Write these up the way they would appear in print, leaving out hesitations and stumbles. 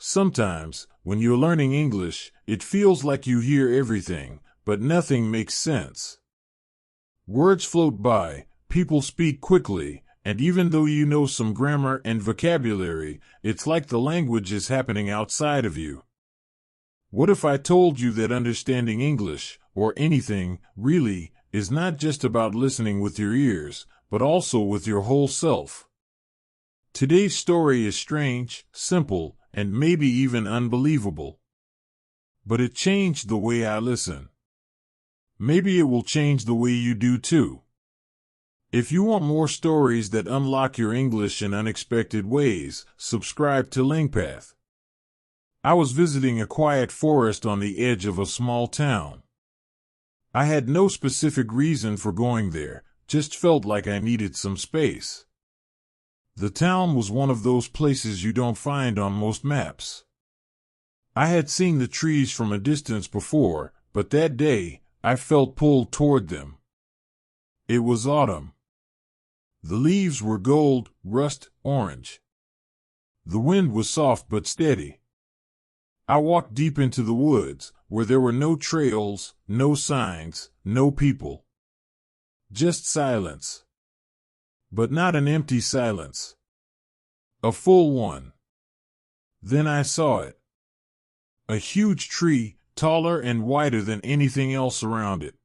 Sometimes, when you're learning English, it feels like you hear everything, but nothing makes sense. Words float by, people speak quickly, and even though you know some grammar and vocabulary, it's like the language is happening outside of you. What if I told you that understanding English, or anything, really, is not just about listening with your ears, but also with your whole self? Today's story is strange, simple, and maybe even unbelievable. But it changed the way I listen. Maybe it will change the way you do too. If you want more stories that unlock your English in unexpected ways, subscribe to LingPath. I was visiting a quiet forest on the edge of a small town. I had no specific reason for going there, just felt like I needed some space. The town was one of those places you don't find on most maps. I had seen the trees from a distance before, but that day, I felt pulled toward them. It was autumn. The leaves were gold, rust, orange. The wind was soft but steady. I walked deep into the woods, where there were no trails, no signs, no people. Just silence. But not an empty silence. A full one. Then I saw it. A huge tree, taller and wider than anything else around it.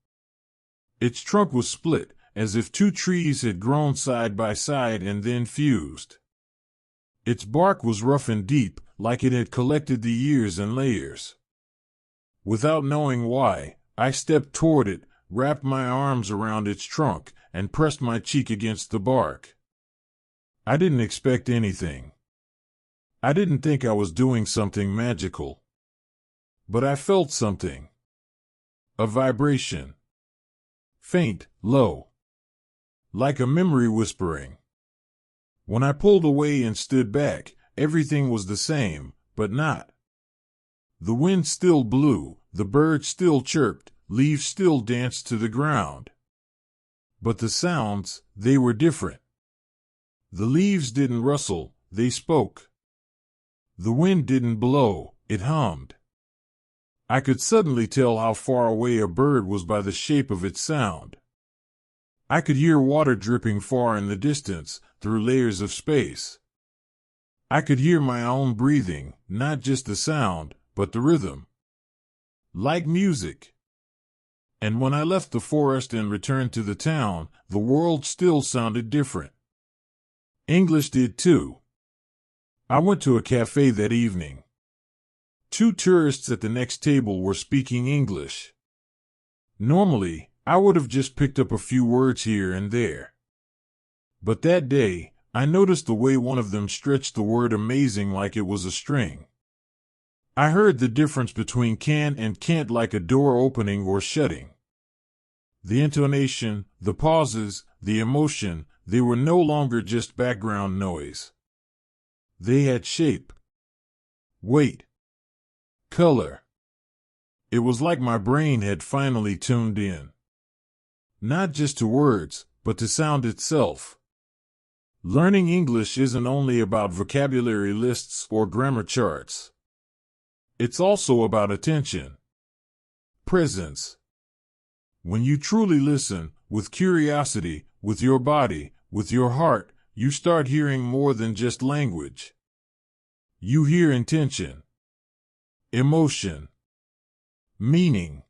Its trunk was split, as if two trees had grown side by side and then fused. Its bark was rough and deep, like it had collected the years and layers. Without knowing why, I stepped toward it, wrapped my arms around its trunk, and pressed my cheek against the bark. I didn't expect anything. I didn't think I was doing something magical. But I felt something. A vibration. Faint, low. Like a memory whispering. When I pulled away and stood back, everything was the same, but not. The wind still blew, the birds still chirped, leaves still danced to the ground. But the sounds, they were different. The leaves didn't rustle, they spoke. The wind didn't blow, it hummed. I could suddenly tell how far away a bird was by the shape of its sound. I could hear water dripping far in the distance, through layers of space. I could hear my own breathing, not just the sound, but the rhythm. Like music. And when I left the forest and returned to the town, the world still sounded different. English did too. I went to a cafe that evening. Two tourists at the next table were speaking English. Normally, I would have just picked up a few words here and there. But that day, I noticed the way one of them stretched the word amazing like it was a string. I heard the difference between can and can't, like a door opening or shutting. The intonation, the pauses, the emotion, they were no longer just background noise. They had shape, weight, color. It was like my brain had finally tuned in. Not just to words, but to sound itself. Learning English isn't only about vocabulary lists or grammar charts. It's also about attention. Presence. When you truly listen, with curiosity, with your body, with your heart, you start hearing more than just language. You hear intention, emotion, meaning.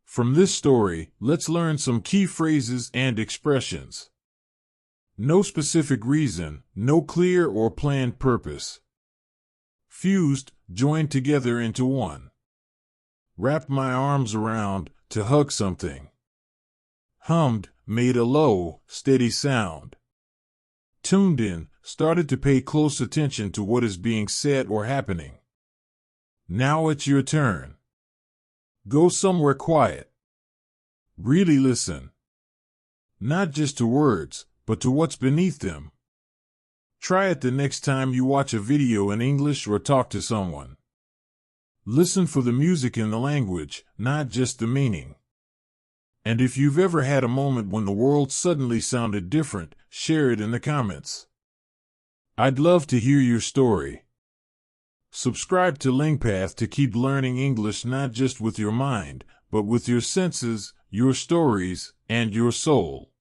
From this story, let's learn some key phrases and expressions. No specific reason, no clear or planned purpose. Fused, joined together into one. Wrapped my arms around, to hug something. Hummed, made a low, steady sound. Tuned in, started to pay close attention to what is being said or happening. Now it's your turn. Go somewhere quiet. Really listen. Not just to words, but to what's beneath them. Try it the next time you watch a video in English or talk to someone. Listen for the music in the language, not just the meaning. And if you've ever had a moment when the world suddenly sounded different, share it in the comments. I'd love to hear your story. Subscribe to LingPath to keep learning English not just with your mind, but with your senses, your stories, and your soul.